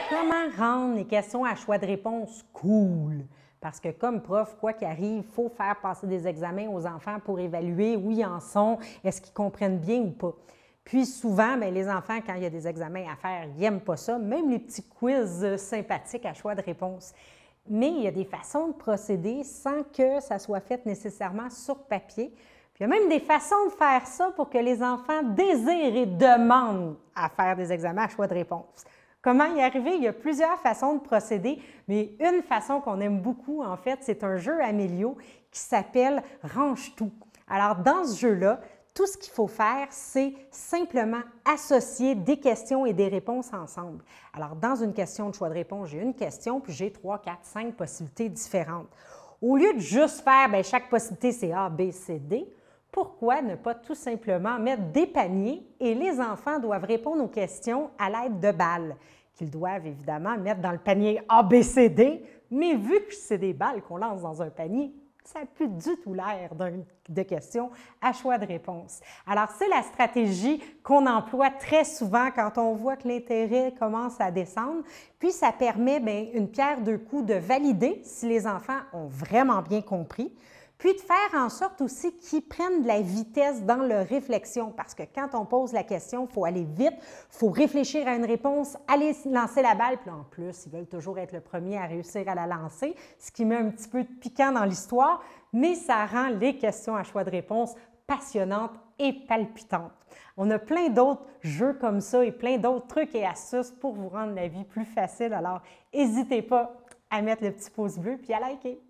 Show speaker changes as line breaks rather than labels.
Comment rendre les questions à choix de réponse cool? Parce que comme prof, quoi qu'il arrive, il faut faire passer des examens aux enfants pour évaluer où ils en sont, est-ce qu'ils comprennent bien ou pas. Puis souvent, bien, les enfants, quand il y a des examens à faire, ils n'aiment pas ça, même les petits quiz sympathiques à choix de réponse. Mais il y a des façons de procéder sans que ça soit fait nécessairement sur papier. Puis il y a même des façons de faire ça pour que les enfants désirent et demandent à faire des examens à choix de réponse. Comment y arriver? Il y a plusieurs façons de procéder, mais une façon qu'on aime beaucoup, en fait, c'est un jeu Amélio qui s'appelle « Range tout ». Alors, dans ce jeu-là, tout ce qu'il faut faire, c'est simplement associer des questions et des réponses ensemble. Alors, dans une question de choix de réponse, j'ai une question, puis j'ai 3, 4, 5 possibilités différentes. Au lieu de juste faire, bien, chaque possibilité, c'est A, B, C, D, pourquoi ne pas tout simplement mettre des paniers et les enfants doivent répondre aux questions à l'aide de balles qu'ils doivent évidemment mettre dans le panier A, B, C, D, mais vu que c'est des balles qu'on lance dans un panier, ça n'a plus du tout l'air de questions à choix de réponse. Alors, c'est la stratégie qu'on emploie très souvent quand on voit que l'intérêt commence à descendre. Puis, ça permet, bien, une pierre deux coups de valider si les enfants ont vraiment bien compris, puis de faire en sorte aussi qu'ils prennent de la vitesse dans leur réflexion, parce que quand on pose la question, il faut aller vite, il faut réfléchir à une réponse, aller lancer la balle, puis en plus, ils veulent toujours être le premier à réussir à la lancer, ce qui met un petit peu de piquant dans l'histoire, mais ça rend les questions à choix de réponse passionnantes et palpitantes. On a plein d'autres jeux comme ça et plein d'autres trucs et astuces pour vous rendre la vie plus facile, alors n'hésitez pas à mettre le petit pouce bleu puis à liker.